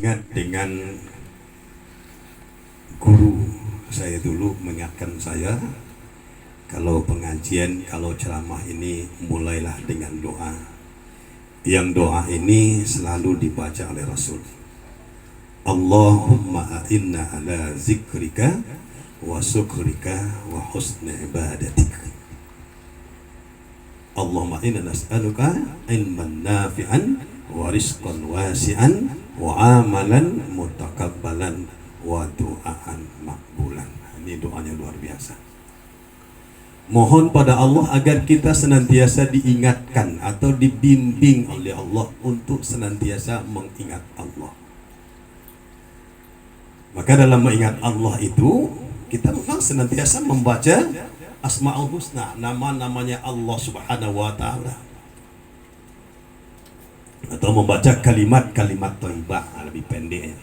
teringat dengan guru saya dulu mengingatkan saya, kalau pengajian, kalau ceramah ini mulailah dengan doa. Yang doa ini selalu dibaca oleh Rasul. Allahumma a'inna ala zikrika wa syukrika wa husni ibadatik. Allahumma inna nas'aluka ilman nafi'an wa rizqan wasi'an wa amalan mutakabbalan wa du'aan makbulan. Ini doanya luar biasa. Mohon pada Allah agar kita senantiasa diingatkan atau dibimbing oleh Allah untuk senantiasa mengingat Allah. Maka dalam mengingat Allah itu, kita memang senantiasa membaca Asma'ul Husna, nama-namanya Allah Subhanahu wa Ta'ala, atau membaca kalimat-kalimat thayyibah, lebih pendeknya.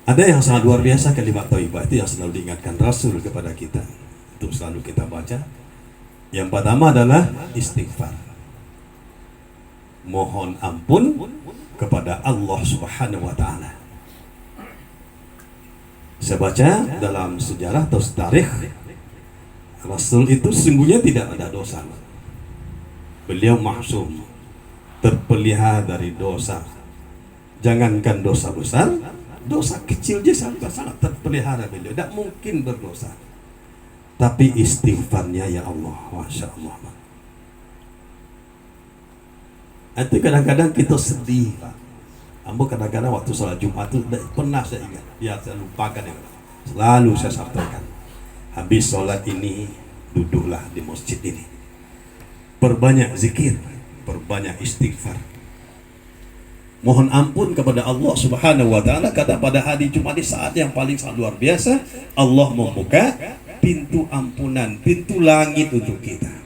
Ada yang sangat luar biasa kalimat thayyibah itu yang selalu diingatkan Rasul kepada kita untuk selalu kita baca. Yang pertama adalah istighfar, mohon ampun kepada Allah Subhanahu wa Ta'ala. Saya baca dalam sejarah atau tarikh, Rasul itu sesungguhnya tidak ada dosa. Beliau maksum, terpelihara dari dosa. Jangankan dosa besar, dosa kecil saja sangat terpelihara beliau. Tidak mungkin berdosa. Tapi istighfarnya, ya Allah, Masya Allah. Itu kadang-kadang kita sedih, Pak. Ambo kadang-kadang waktu sholat Jumat itu pernah saya ingat, biar saya lupakan ya. Selalu saya sampaikan, habis sholat ini duduklah di masjid ini, perbanyak zikir, perbanyak istighfar, mohon ampun kepada Allah Subhanahu wa Ta'ala. Karena pada hari Jumat di saat yang paling sangat luar biasa, Allah membuka pintu ampunan, pintu langit untuk kita.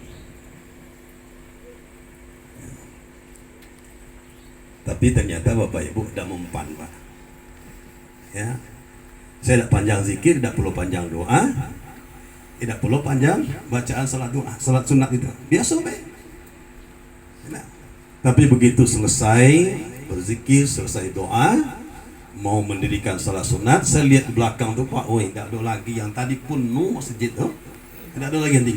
Tapi ternyata Bapak Ibu tidak mempan, Pak. Ya, saya tidak panjang zikir, tidak perlu panjang doa, tidak perlu panjang bacaan salat doa, salat sunat itu biasa, Pak. Ya. Tapi begitu selesai berzikir, selesai doa, mau mendirikan salat sunat, saya lihat di belakang tuh, Pak, tidak ada lagi yang tadi penuh masjid tuh, tidak ada lagi yang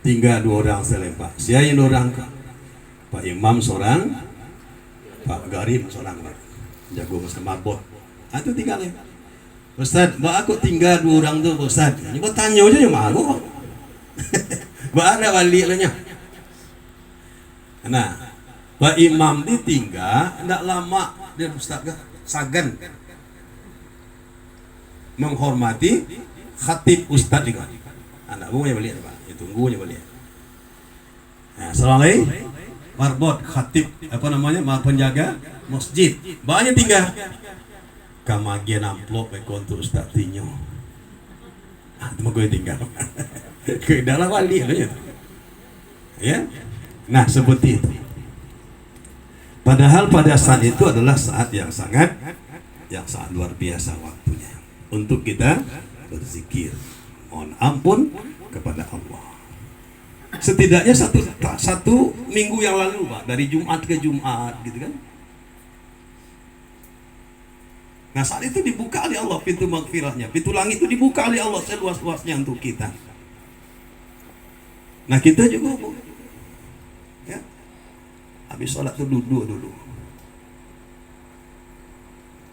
tinggal 2 orang saya, Pak. Saya yang 2 orang, Pak Imam seorang, Pak Garim seorang, jago mas marbot. Itu tinggal ya. Ustaz, mbak aku tinggal 2 orang tuh, Ustaz. Ini kok tanya aja yang aku. Mbak ada balik lahnya. Nah, Pak Imam ditinggal, tidak lama dia Ustaz Sagan menghormati khatib Ustaz juga. Anak gue balik, Pak. Itu tunggunya balik. Nah, assalamualaikum. Marbot, khatib, penjaga masjid. Banyak tinggal. Kamagian amplop untuk Ustaz Tinyo. Itu mah gue tinggal. Ke dalam wali ya. Nah, seperti itu. Padahal pada saat itu adalah saat yang sangat luar biasa waktunya untuk kita berzikir, mohon ampun kepada Allah. Setidaknya satu minggu yang lalu, Pak, dari Jumat ke Jumat gitu kan. Nah, saat itu dibuka oleh Allah pintu maghfirahnya, pintu langit itu dibuka oleh Allah seluas-luasnya untuk kita. Nah, kita juga, Bu, ya, habis sholat itu duduk dulu.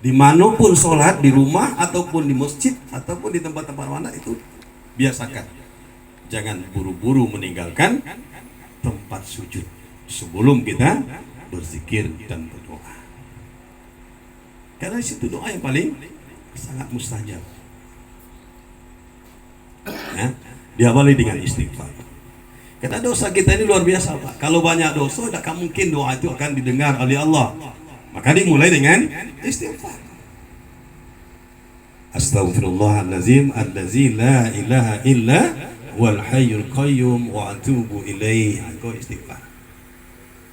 Dimanapun sholat, di rumah ataupun di masjid ataupun di tempat-tempat mana, itu biasakan. Jangan buru-buru meninggalkan tempat sujud sebelum kita berzikir dan berdoa. Karena itu doa yang paling sangat mustajab. Ya, diawali dengan istighfar. Karena dosa kita ini luar biasa, Pak. Kalau banyak dosa, tidak mungkin doa itu akan didengar oleh Allah. Maka dimulai dengan istighfar. Astaghfirullahalazim allazi la ilaha illa wal hayyul qayyum wa atubu ilaih. Kau istighfar.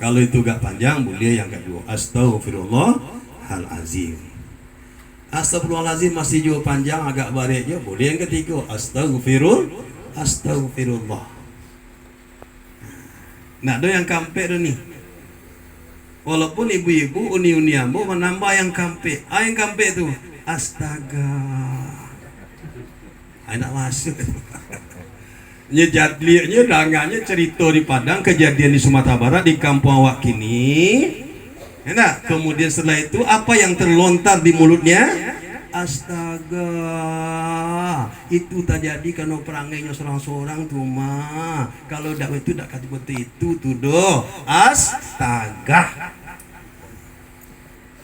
Kalau itu gak panjang, boleh yang kedua, astaghfirullahalazim. Astaghfirullahalazim masih juga panjang, agak baliknya, boleh yang ketiga, astagfirullah. Nah, do yang kampe do nih. Walaupun ibu-ibu uni-uni ambo menambah yang kampe. Yang kampe tuh. Astaga. Anak masuk. Nyejadlinya dangannya cerita di Padang, kejadian di Sumatera Barat di kampung awak kini. Enak. Kemudian setelah itu apa yang terlontar di mulutnya? Astaga, itu terjadi karena perangainya seorang-seorang tuh mah. Kalau dak itu dak kata seperti itu tuh do. Astaga.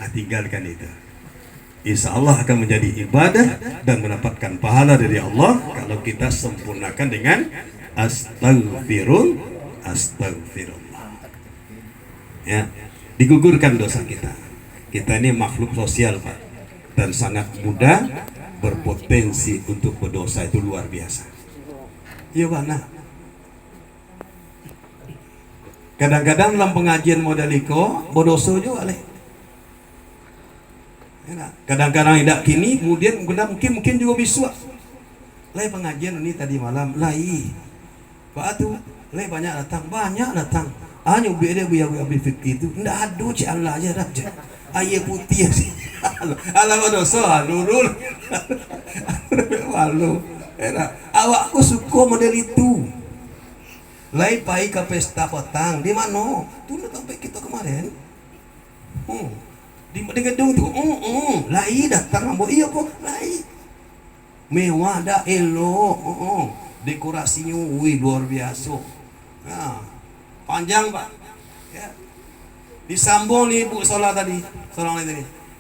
Nah, tinggalkan itu. Insya Allah akan menjadi ibadah dan mendapatkan pahala dari Allah kalau kita sempurnakan dengan astagfirullah. Ya, digugurkan dosa kita. Kita ini makhluk sosial, Pak. Dan sangat mudah berpotensi untuk berdosa, itu luar biasa. Iya mana? Kadang-kadang dalam pengajian modaliko berdosa juga leh. Kadang-kadang tidak kini, kemudian mungkin juga bisa. Leh pengajian ini tadi malam, lai. Pak tu, leh banyak datang. Hanya beda buaya fikir itu, ndak ada cik Allah aja dah. Ayah putih sih. Alah dosa nurul. Malu. Awakku suka model itu. Lai pai ke pesta petang di mana? Tuh sampai kita kemarin. Di gedung tuh. Lai datang ambo iya kok lai. Mewah dah elok. Dekorasinya luar biasa. Nah, panjang Pak. Ya. Disambung nih Bu Solah tadi.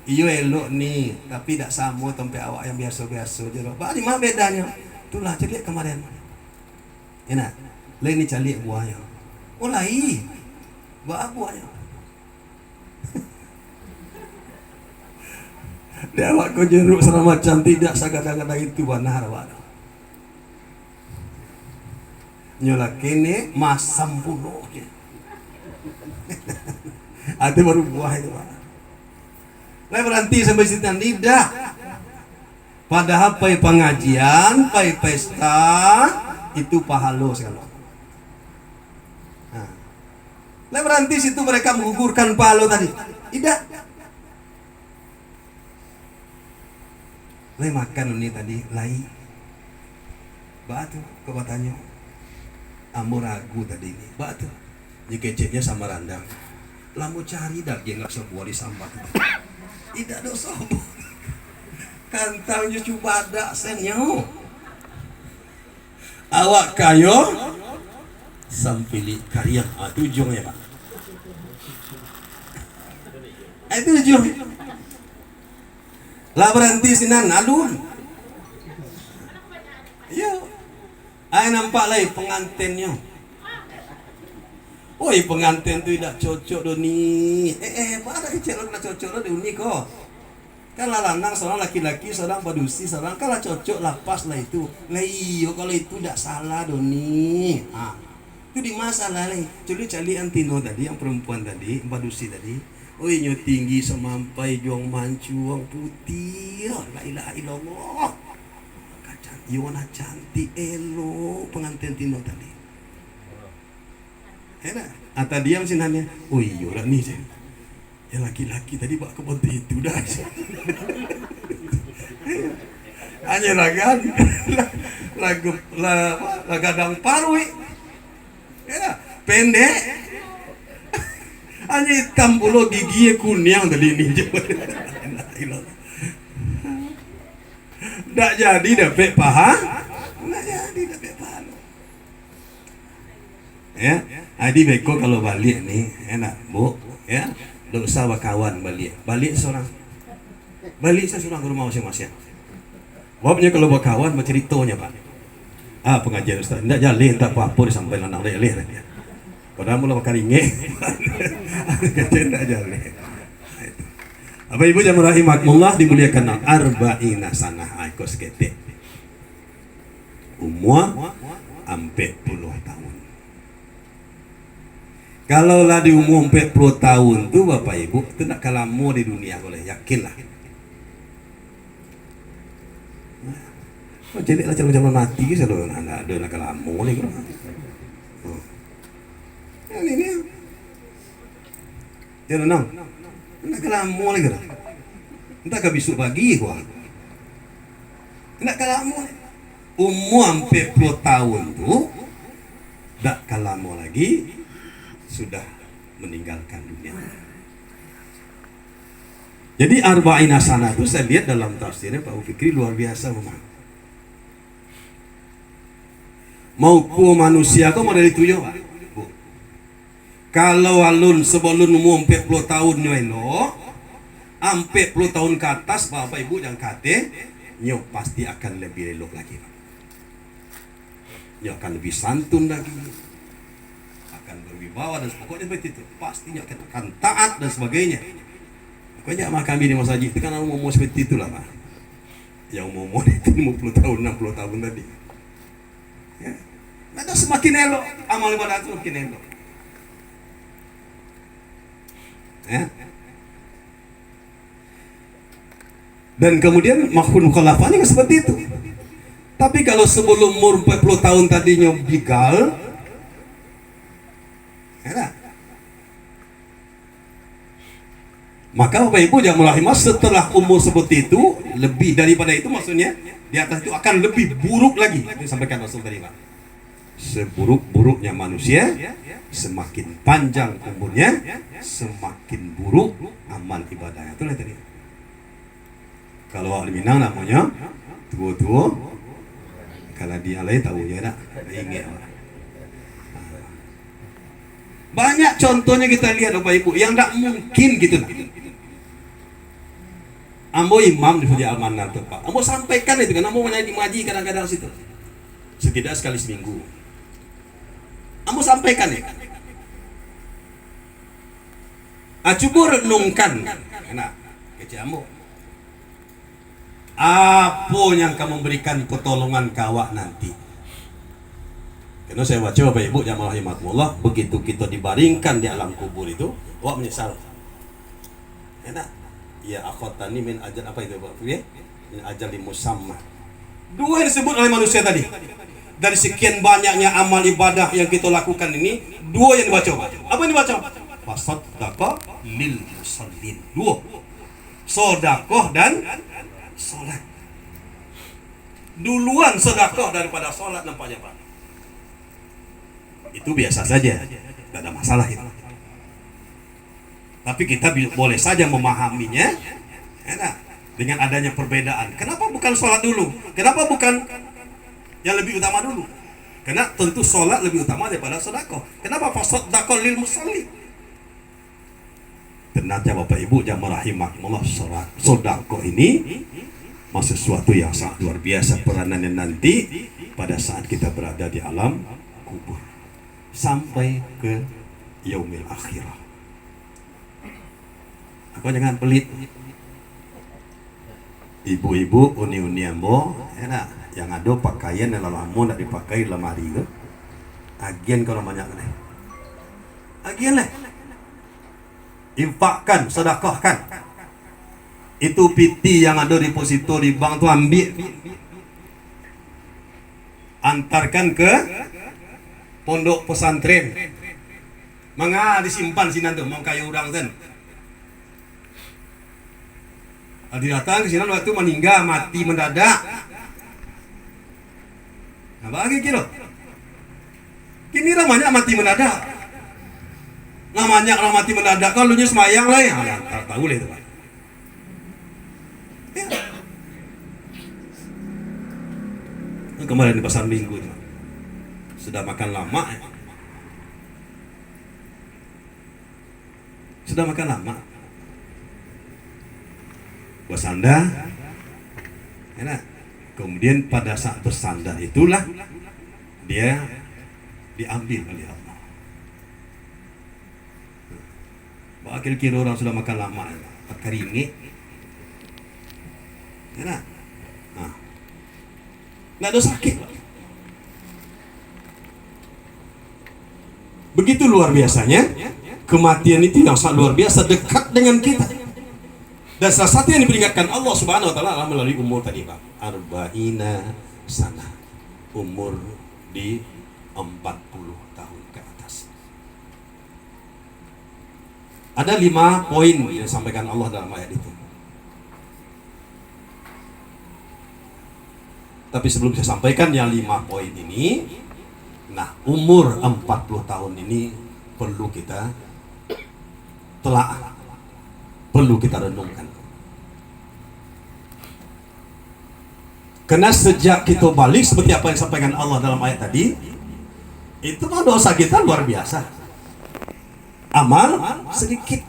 Iyo elok nih, tapi tidak sama tempe awak yang biasa-biasa je. Pak di mana bedanya? Itulah calik kemarin. Enak. Lain ni calik buahnya. Oh lain. Buahnya. Dia awak kau jeruk selama macam tidak sagada-gada itu benar awak. Nyola kene masam puluh je. Ada baru buah itu Pak. Lah berhenti sampai situ tidak. Padahal pai pengajian, pai pesta itu pahala sekali. Nah. Lah berhenti situ mereka menggugurkan pahala tadi. Tidak. Lah makan ini tadi lai. Batu kebatanya. Ambo ragu tadi ini. Batu. Dikeceknya sama randang. Lah mau cari daging nggak sebuah di sampah. Tidak dosa. Kantangnya coba ada senyo. Awak kayo sampili karya ujung ya Pak. Itu ujung. Lah berhenti sinan alun. Yo. Ay nampak lagi pengantinnya. Woi pengantin tu tidak cocok doni. Pada kecil tidak cocok doni kok. Kan lanang seorang laki-laki, seorang padusi, seorang kalah cocok lapas lah itu. Lah iyo kalau itu tidak salah doni. Itu di masalah lah. Jadi cali antino tadi yang perempuan tadi, padusi tadi. Woi nyo tinggi semampai juang mancuang putih. La ilaha illallah. Kacan, iwana cantik elo pengantin tino tadi. Enak. Atau diam sih nanya. Oh iya lah nih sih. Ya laki-laki tadi pak kebun itu dah. Hanya lagadang parwi. Ya pendek. Hanya hitam puluh gigi kuning tadi ini. Tak jadi dapat paha. Tak jadi dapat paha. Ya. Adi beko kalau balik nih enak Bu ya, tidak usah kawan balik seorang, balik saya seorang ke rumah masing-masing. Wabnya kalau berkawan berceritanya Pak. Pengajian Ustaz tidak jalih tak apa-apa disampaikan anak leleh dia. Padahal mula makan inge, tidak jalih. Apa ibu jamaah rahimakumullah dimuliakan arba'ina sanah ikut seketik. Umur ampe puluh tahun. Kalau lah di umur 40 tahun tuh Bapak Ibu itu nak kalamu di dunia boleh yakinlah. Jadi lah calon mati selalu ada nak kalamu ni. Ini ya nang, nak kelamu lagi dah. Entah ke besok pagi gua. Nak kelamu. Umur hampir 10 tahun tu, tak kelamu lagi sudah meninggalkan dunia. Jadi arba'in hasanah itu saya lihat dalam tafsirnya Pak Fikri luar biasa memang. Mau ku manusia kau mau dari tuyul Pak? Bu. Kalau alun sebelum umur 40 tahun nyoelo, 40 tahun ke atas Bapak Ibu yang kate, nyo pasti akan lebih elok lagi Pak. Nyo akan lebih santun lagi, akan berwibawa dan pokoknya begitu. Pastinya akan taat dan sebagainya. Pokoknya sama kami di masjid itu kan mau seperti itulah Pak. Yang mau itu 50 tahun, 60 tahun tadi. Ya. Maka semakin elok amal ibadah itu semakin elok. Ya. Dan kemudian makhluk mukhalafahnya seperti itu. Tapi kalau sebelum umur 40 tahun tadinya bigal, ya, maka Bapak Ibu yang rahimah setelah umur seperti itu, lebih daripada itu maksudnya di atas itu akan lebih buruk lagi. Itu sampaikan Rasul tadi Pak. Seburuk-buruknya manusia, semakin panjang umurnya, semakin buruk amal ibadahnya. Itulah tadi. Kalau di Minang namanya tua-tua. Kalau di alai tahu ya nak, ingat. Banyak contohnya kita lihat Bapak Ibu yang tak mungkin gitu. Ambo imam di Fuji Amanah tuh Pak. Ambo sampaikan itu kan, ambo menjadi maji kadang-kadang situ. Setidaknya sekali seminggu. Ambo sampaikan ya. Coba renungkan, enak, kecil ambo. Apa yang kamu berikan pertolongan ke awak nanti? Karena saya baca Bapak Ibu yang rahimakumullah, begitu kita dibaringkan di alam kubur itu, awak menyesal. Enak. Ya akhwatani min ajal apa itu Bapak? Ya? Min ajal musamma. Dua yang disebut oleh manusia tadi. Dari sekian banyaknya amal ibadah yang kita lakukan ini, dua yang dibaca. Apa yang dibaca? Fasaddaqa lil musallin. Dua. Sedekah dan salat. Duluan sedekah daripada salat nampaknya Pak. Itu biasa saja, tidak ada masalah itu. Tapi kita boleh saja memahaminya, enak, dengan adanya perbedaan. Kenapa bukan salat dulu? Kenapa bukan yang lebih utama dulu? Karena tentu salat lebih utama daripada sedekah. Kenapa fasaddaqa lil musallin? Ternyata Bapak Ibu jamaah rahimakumullah, sedekah ini masih sesuatu yang sangat luar biasa peranannya nanti pada saat kita berada di alam kubur sampai ke yaumil akhirah. Aku jangan pelit. Ibu-ibu uni-uni ambo, enak, yang ada pakaian yang lama nak dipakai lemari itu. Agian kalau banyak nih. Agian lah. Infakkan, sedekahkan. Itu piti yang ada deposito di bank tu ambil, antarkan ke pondok pesantren. Mangga disimpan sini tu, mau kayu orang kan. Dia datang ke sini waktu meninggal, mati mendadak. Nah, bagi kira. Kini namanya mati mendadak. Namanya orang mati mendadak, kalau lu semayang lah ya. Tahu lah itu Pak. Ya. Kemarin di pasar minggu itu sudah makan lama ya. Sudah makan lama bersandar enak. Kemudian pada saat bersandar itulah dia diambil oleh Allah. Bahkan kira orang sudah makan lama pakai ringgit. Enak. Nah, nggak ada sakit. Begitu luar biasanya kematian itu yang sangat luar biasa dekat dengan kita. Dan salah satu yang diperingatkan Allah Subhanahu Wa Taala melalui umur tadi Pak, arba'ina sana, umur di 40 tahun ke atas. Ada 5 poin yang disampaikan Allah dalam ayat itu. Tapi sebelum saya sampaikan yang 5 poin ini, nah umur 40 tahun ini perlu kita telaah, perlu kita renungkan. Karena sejak kita balik seperti apa yang disampaikan Allah dalam ayat tadi, itu mah dosa kita luar biasa. Amal sedikit.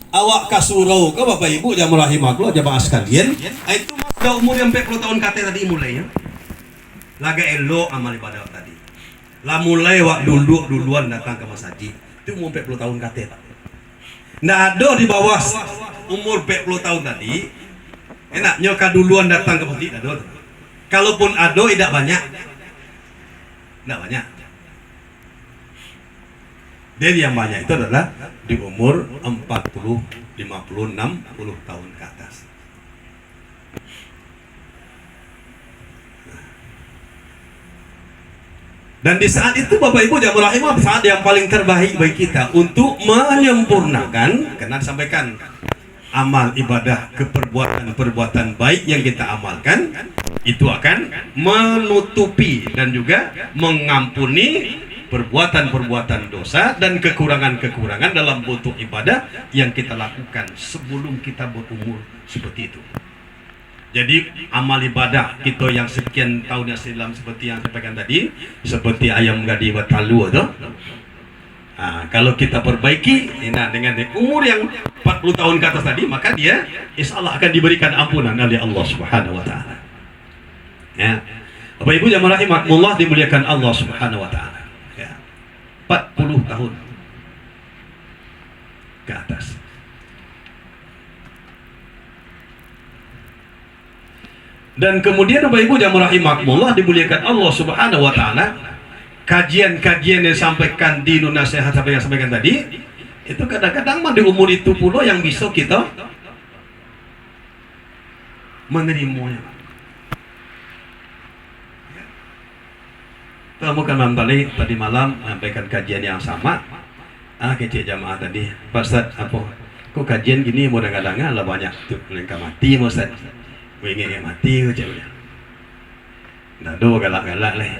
Awak kasurau ke Bapak Ibu jamaah rahimakumullah jamaah sekalian, itu mah udah umur yang 40 tahun kate tadi mulai ya. Laga elo amal ibadah tadi. Lah mulai wak duluan datang ke masjid. Itu umur 40 tahun kate Pak. Nah ada di bawah umur 40 tahun tadi, enak nyoka duluan datang ke masjid ada. Kalaupun ada tidak banyak. Tidak banyak. Dan yang banyak itu adalah di umur 40, 50, 60 tahun ke atas. Dan di saat itu Bapak Ibu jamaah rahimah, saat yang paling terbaik bagi kita untuk menyempurnakan, karena disampaikan amal ibadah perbuatan baik yang kita amalkan itu akan menutupi dan juga mengampuni perbuatan-perbuatan dosa dan kekurangan-kekurangan dalam bentuk ibadah yang kita lakukan sebelum kita berumur seperti itu. Jadi amal ibadah kita yang sekian tahun yang silam seperti yang saya sampaikan tadi, seperti ayam gadi batalu itu. Nah, kalau kita perbaiki dengan umur yang 40 tahun ke atas tadi, maka dia insyaallah akan diberikan ampunan oleh Allah Subhanahu wa taala. Ya. Bapak Ibu jamaah rahimakumullah dimuliakan Allah Subhanahu wa taala. Ya. 40 tahun ke atas. Dan kemudian Bapak Ibu jamaah rahimakumullah dimuliakan Allah Subhanahu wa taala, kajian-kajian yang disampaikan di nasihat yang sampaikan tadi itu kadang-kadang di umur itu pula yang bisa kita menerimanya. Kamu kan tadi malam menyampaikan kajian yang sama. Kecil jamaah tadi, Pak Ustaz, apa? Kok kajian gini mudah-mudahan lah banyak tuh mereka mati, Ustaz. Ingin mati kecil. Nah, do galak-galak leh.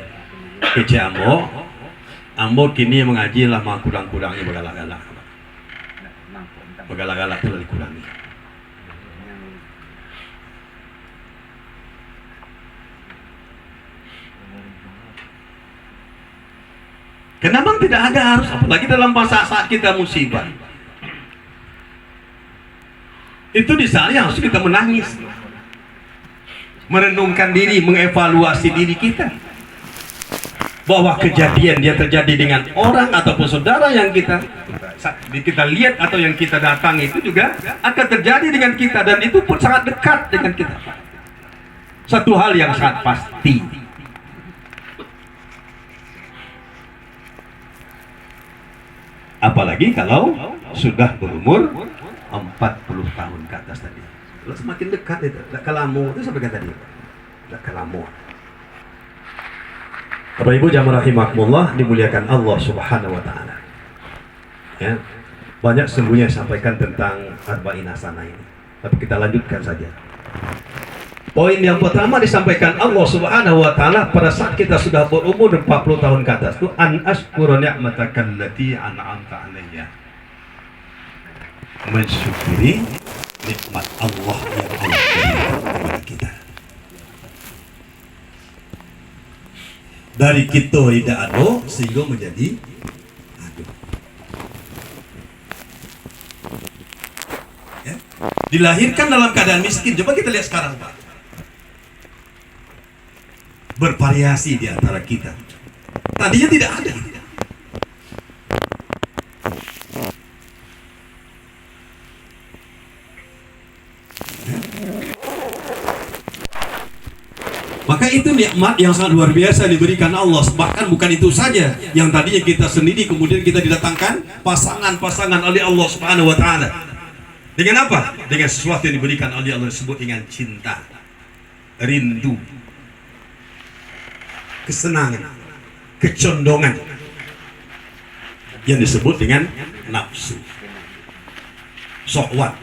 Kecil ambo kini mengaji lama kurang-kurangnya bergalak-galak. Bergalak-galak itu lebih kurang. Kenapa tidak ada harus, apalagi dalam saat kita musibah. Itu di saat yang harus kita menangis, merenungkan diri, mengevaluasi diri kita, bahwa kejadian yang terjadi dengan orang ataupun saudara yang kita lihat atau yang kita datang itu juga akan terjadi dengan kita, dan itu pun sangat dekat dengan kita. Satu hal yang sangat pasti, apalagi kalau sudah berumur 40 tahun ke atas tadi. Semakin dekat itu, tak kelamu itu sampai tadi, tak kelamu. Bapak Ibu jamaah rahimakumullah dimuliakan Allah Subhanahu wa taala. Ya. Banyak sungguhnya sampaikan tentang arba'in hasanah ini. Tapi kita lanjutkan saja. Poin yang pertama disampaikan Allah Subhanahu wa taala pada saat kita sudah berumur 40 tahun ke atas itu, an ashkura ni'mataka allati an'amta 'alayya. Mensyukuri nikmat Allah yang Allah berikan kepada kita. Dari kita tidak ada sehingga menjadi ada. Ya. Dilahirkan dalam keadaan miskin. Coba kita lihat sekarang, Pak. Bervariasi di antara kita. Tadinya tidak ada. Maka itu nikmat yang sangat luar biasa diberikan Allah. Bahkan bukan itu saja, yang tadinya kita sendiri kemudian kita didatangkan pasangan-pasangan oleh Allah Subhanahu wa taala. Dengan apa? Dengan sesuatu yang diberikan oleh Allah, disebut dengan cinta, rindu, kesenangan, kecondongan, yang disebut dengan nafsu. syahwat.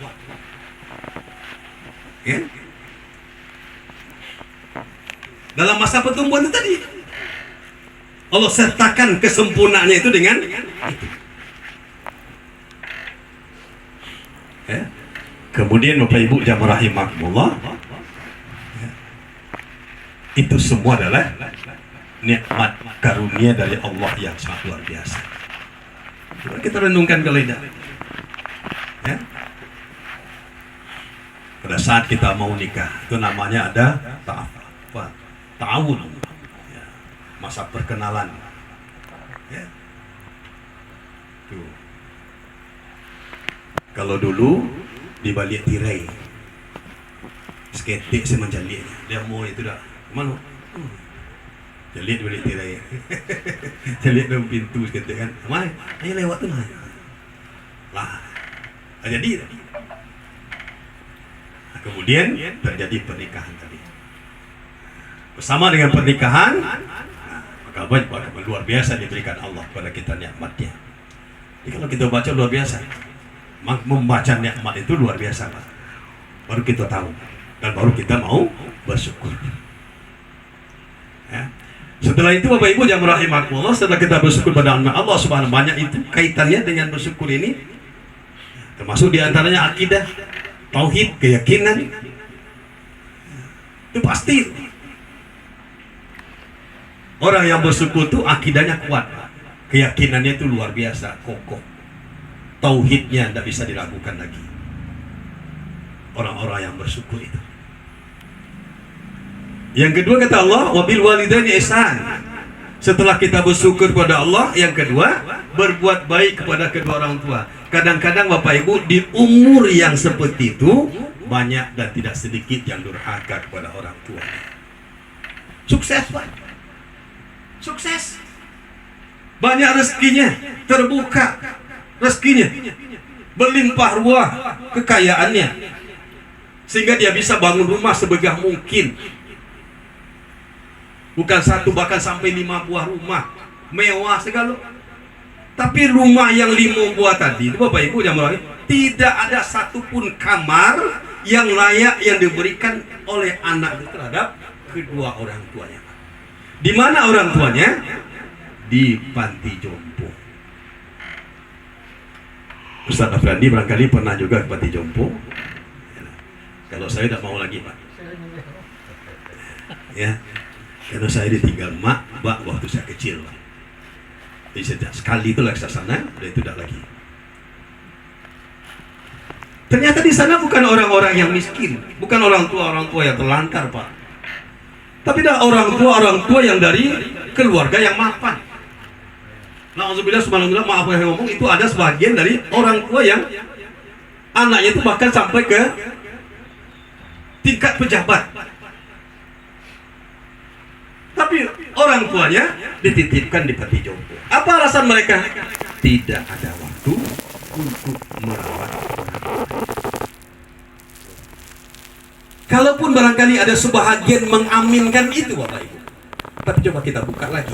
Ya? Dalam masa pertumbuhan itu tadi Allah sertakan kesempurnaannya itu dengan itu. Ya? Kemudian Bapak Ibu jamaah rahimakumullah, ya, itu semua adalah nikmat karunia dari Allah yang sangat luar biasa. Coba kita renungkan kali ini. Ya? Pada saat kita mau nikah, itu namanya ada ta'awun, ya, masa perkenalan. Ya. Tuh. Kalau dulu di balik tirai, seketik saya menjalinya. Dia mau itu dah, mana? Jalik di balik tirai, jalik dalam pintu seketik kan. Mana? Ayo lewat tu mana? Lah, jadi. Kemudian terjadi pernikahan tadi. Bersama dengan pernikahan, maka banyak luar biasa diberikan Allah kepada kita nikmatnya. Jadi kalau kita baca luar biasa, membaca nikmat itu luar biasa, Pak. Baru kita tahu dan baru kita mau bersyukur. Ya. Setelah itu Bapak Ibu yang rahimakumullah, setelah kita bersyukur pada Allah Subhanahu wa taala, banyak itu kaitannya dengan bersyukur ini. Termasuk diantaranya akidah, tauhid, keyakinan. Itu pasti. Orang yang bersyukur itu akidahnya kuat, keyakinannya itu luar biasa, kokoh. Tauhidnya tidak bisa diragukan lagi. Orang-orang yang bersyukur itu. Yang kedua kata Allah, wabil walidaini ihsan. Setelah kita bersyukur kepada Allah, yang kedua, berbuat baik kepada kedua orang tua. Kadang-kadang Bapak Ibu di umur yang seperti itu banyak dan tidak sedikit yang durhaka kepada orang tua. Sukses, Pak. Sukses. Banyak rezekinya, terbuka rezekinya, berlimpah ruah kekayaannya, sehingga dia bisa bangun rumah sebegah mungkin. Bukan satu, bahkan sampai 5 buah rumah mewah segala. Tapi rumah yang 5 buah tadi itu Bapak Ibu jamaah, tidak ada satupun kamar yang layak yang diberikan oleh anak itu terhadap kedua orang tuanya. Di mana orang tuanya? Di panti jompo. Ustaz Afrandi barangkali pernah juga ke panti jompo. Kalau saya tidak mau lagi, Pak. Ya, karena saya ditinggal mak waktu saya kecil, Pak. Jadi setiap sekali itu lagi ke sana, udah itu tidak lagi. Ternyata di sana bukan orang-orang yang miskin, bukan orang tua yang terlantar, Pak. Tapi ada orang tua yang dari keluarga yang mapan. Na'udzubillah, subhanallah, maaf yang ngomong, itu ada sebagian dari orang tua yang anaknya itu bahkan sampai ke tingkat pejabat. Tapi orang tuanya dititipkan di panti jompo. Apa alasan mereka? Tidak ada waktu untuk merawat orang tua. Kalaupun barangkali ada sebahagian mengaminkan itu Bapak Ibu, tapi coba kita buka lagi.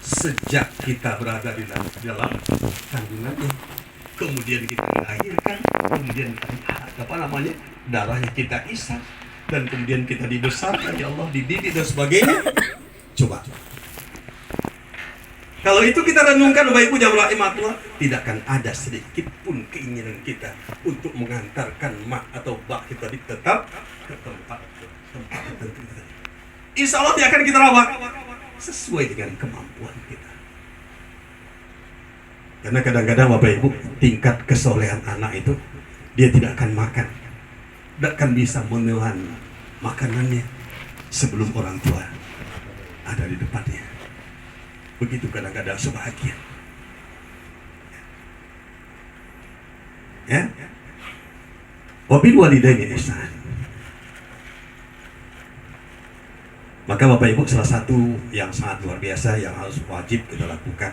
Sejak kita berada di dalam kandungannya, kemudian kita dilahirkan, kemudian darahnya kita isap, dan kemudian kita dibesarkan, ya Allah, dididik dan sebagainya. Coba. Kalau itu kita renungkan Bapak Ibu jamaah rahimakumullah, tidak akan ada sedikit pun keinginan kita untuk mengantarkan mak atau bak kita tetap ke tempat tertentu. Insya Allah dia akan kita rawat sesuai dengan kemampuan kita. Karena kadang-kadang Bapak Ibu, tingkat kesolehan anak itu, dia tidak akan makan, tidak akan bisa menelan makanannya sebelum orang tua ada di depannya. Begitu kadang-kadang sebahagian. Ya. Wabil walidaini ihsan. Maka Bapak Ibu, salah satu yang sangat luar biasa yang harus wajib kita lakukan,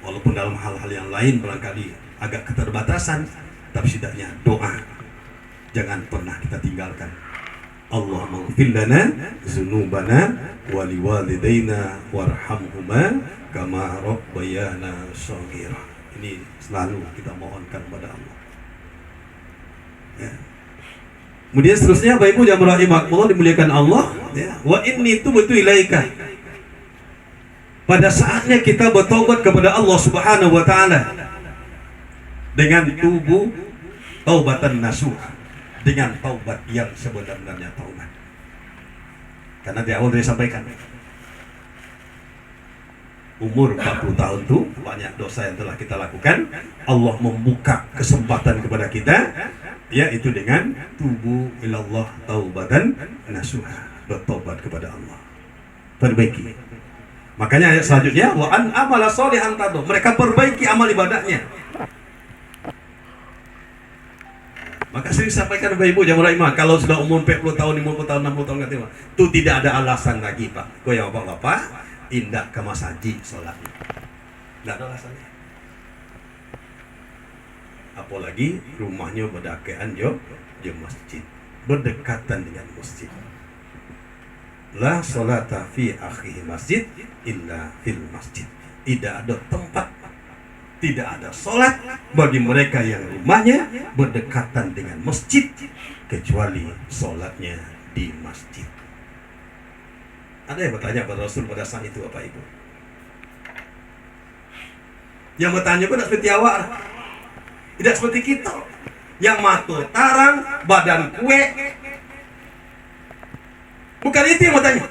walaupun dalam hal-hal yang lain barangkali agak keterbatasan, tapi setidaknya doa jangan pernah kita tinggalkan. Allahumma ighfir lana dzunubana wa liwalidayna warhamhuma kama rabbayana shaghira. Ini selalu kita mohonkan kepada Allah. Ya. Kemudian seterusnya Bapak Ibu yang rahimakumullah dimuliakan Allah, ya. Wa inni tubtu ilaika. Pada saatnya kita bertobat kepada Allah Subhanahu wa taala dengan tubuh taubatan nasuha, dengan taubat yang sebenarnya taubat. Karena di awal saya sampaikan umur 40 tahun itu banyak dosa yang telah kita lakukan. Allah membuka kesempatan kepada kita, yaitu dengan tubuh ilallah taubatan nasuha, bertobat kepada Allah, perbaiki. Makanya ayat selanjutnya wa an amala sholihan tadu, mereka perbaiki amal ibadahnya. Maka sering sampaikan Bapak Ibu jamaah iman, kalau sudah umur 40 tahun, 50 tahun, 60 tahun itu tidak ada alasan lagi Pak. Kau yang Bapak indah ke masjid sholatnya, tidak ada alasannya. Apalagi rumahnya berdekatan jo masjid, berdekatan dengan masjid. La sholata fi akhihi masjid illa fil masjid. Tidak ada tempat, tidak ada sholat bagi mereka yang rumahnya berdekatan dengan masjid kecuali sholatnya di masjid. Ada yang bertanya pada Rasul pada saat itu Bapak Ibu? Yang bertanya pun tidak seperti awak, tidak seperti kita yang matur tarang badan kue. Bukan itu yang bertanya.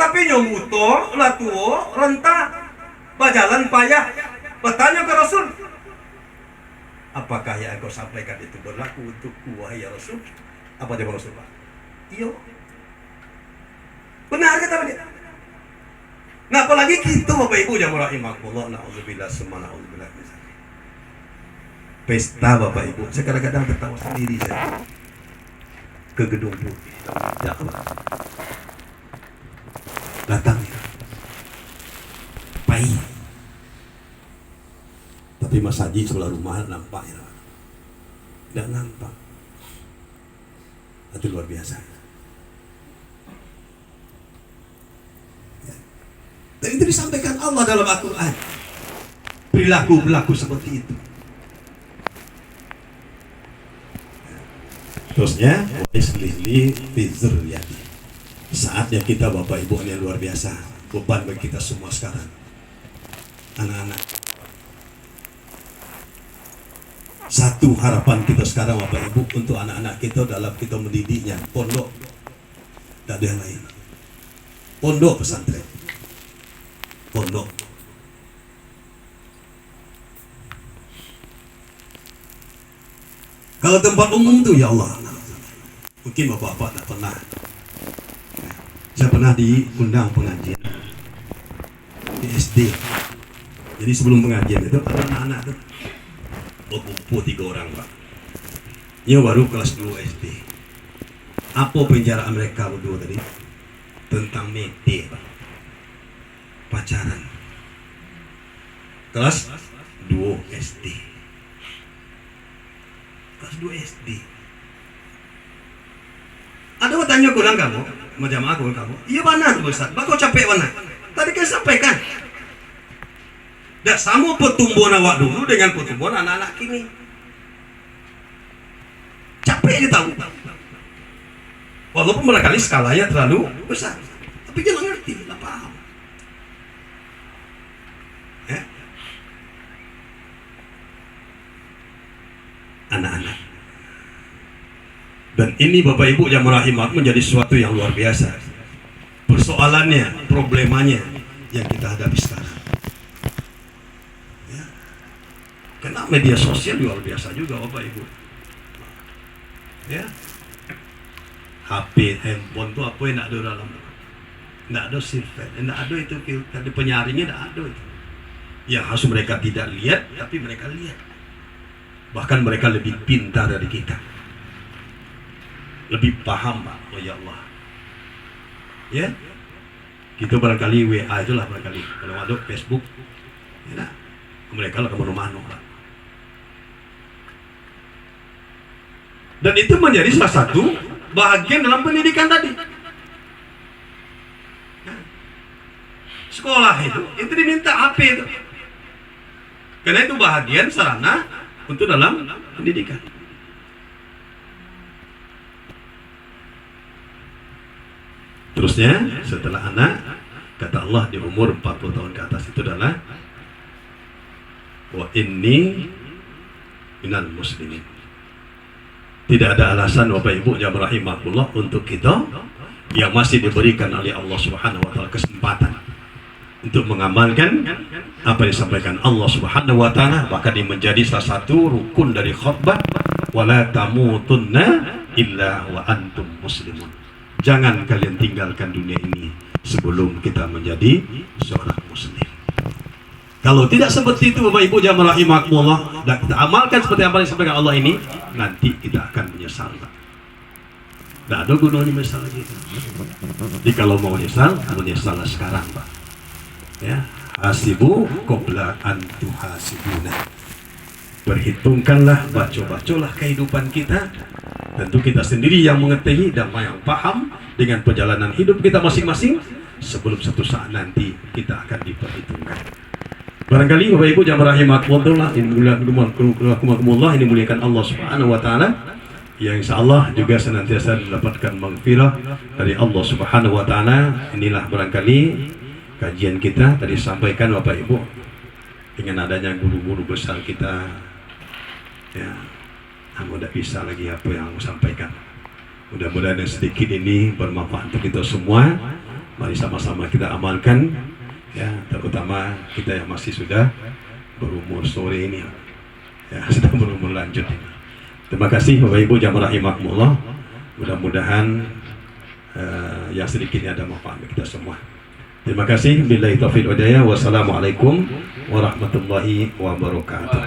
Tapi nyomuto, latuo, rentah, bajalan payah. Bertanya ke Rasul, apakah yang engkau sampaikan itu berlaku untukku wahai ya Rasul? Apa jawab Rasul? Iya. Benar kata dia. Nah apalagi kita Bapak Ibu jamaah rahimakumullah, na'udzubillah summa na'udzubillah. Pesta Bapak Ibu, saya kadang-kadang ketawa sendiri saya ke gedung putih. Datang pahit, tapi Mas Haji sebelah rumah nampak ya, tidak nampak. Itu luar biasa. Dan itu disampaikan Allah dalam Al-Quran. Perilaku seperti itu. Terusnya, saatnya kita Bapak Ibu yang luar biasa, beban bagi kita semua sekarang. Anak-anak. Satu harapan kita sekarang Bapak Ibu untuk anak-anak kita dalam kita mendidiknya, pondok. Tak ada yang lain. Pondok pesantren. Pondok. Kalau tempat umum tuh ya Allah, mungkin bapak-bapak tak pernah. Saya pernah diundang pengajian di SD. Jadi sebelum pengajian itu ada anak-anak tuh berkumpul 3 orang Pak. Ini baru kelas 2 SD. Apa pembicaraan mereka berdua tadi? Tentang mete Pak. Pacaran. Kelas 2 SD. Kelas 2 SD. Ada yang tanya kurang kamu, macam aku kamu. Iya mana tuh Ustaz? Bakal capek mana? Tadi kan sampaikan. Dah sama pertumbuhan awak dulu dengan pertumbuhan anak-anak kini. Capek aja tahu. Walaupun barangkali skalanya terlalu besar, tapi dia ngerti, nggak paham. Anak-anak. Dan ini Bapak Ibu yang merahimat menjadi sesuatu yang luar biasa. Persoalannya, problemanya yang kita hadapi sekarang. Ya. Karena media sosial luar biasa juga Bapak Ibu. Ya. HP, handphone itu apa yang ada dalam? Tidak ada silver, tidak ada itu filter, penyaringnya tidak ada itu. Yang harus mereka tidak lihat, tapi mereka lihat. Bahkan mereka lebih pintar dari kita, lebih paham Pak. Oh ya Allah, ya kita barangkali WA itulah barangkali kalau ada Facebook, ya nah, mereka lah kemana-mana Pak. Dan itu menjadi salah satu bahagian dalam pendidikan tadi. Sekolah itu diminta HP itu, karena itu bahagian sarana untuk dalam pendidikan. seterusnya setelah anak, kata Allah di umur 40 tahun ke atas itu adalah wa inni minal muslimin. Tidak ada alasan Bapak Ibu yang rahimahullah untuk kita yang masih diberikan oleh Allah Subhanahu wa taala kesempatan untuk mengamalkan apa yang disampaikan Allah Subhanahu wa taala, bahkan ini menjadi salah satu rukun dari khutbah, wala tamutunna illa wa antum muslimun. Jangan kalian tinggalkan dunia ini sebelum kita menjadi seorang muslim. Kalau tidak seperti itu Bapak Ibu jamaah rahimakumullah, dan kita amalkan seperti apa yang disampaikan Allah ini, nanti kita akan menyesal. Tidak ada gunanya menyesal gitu. Jadi kalau mau menyesal sekarang Pak. Ya, hasibu qabla an tuhasibuna. Perhitungkanlah, baca-bacalah kehidupan kita. Tentu kita sendiri yang mengetahui dan yang paham dengan perjalanan hidup kita masing-masing, sebelum satu saat nanti kita akan diperhitungkan. Barangkali Bapak Ibu jamaah rahimakumullah, ini muliakan Allah Subhanahu wa taala, yang insyaallah juga senantiasa mendapatkan maghfirah dari Allah Subhanahu wa taala. Inilah barangkali kajian kita tadi sampaikan Bapak Ibu, dengan adanya guru-guru besar kita, ya, aku tidak bisa lagi apa yang aku sampaikan. Mudah-mudahan yang sedikit ini bermanfaat untuk kita semua. Mari sama-sama kita amalkan, ya, terutama kita yang masih sudah berumur sore ini, ya, sudah berumur lanjut ini. Terima kasih Bapak Ibu jamaah rahimakumullah. Mudah-mudahan yang sedikit ini ada manfaat bagi kita semua. Terima kasih. Billahi taufiq wal hidayah. Wassalamualaikum warahmatullahi wabarakatuh.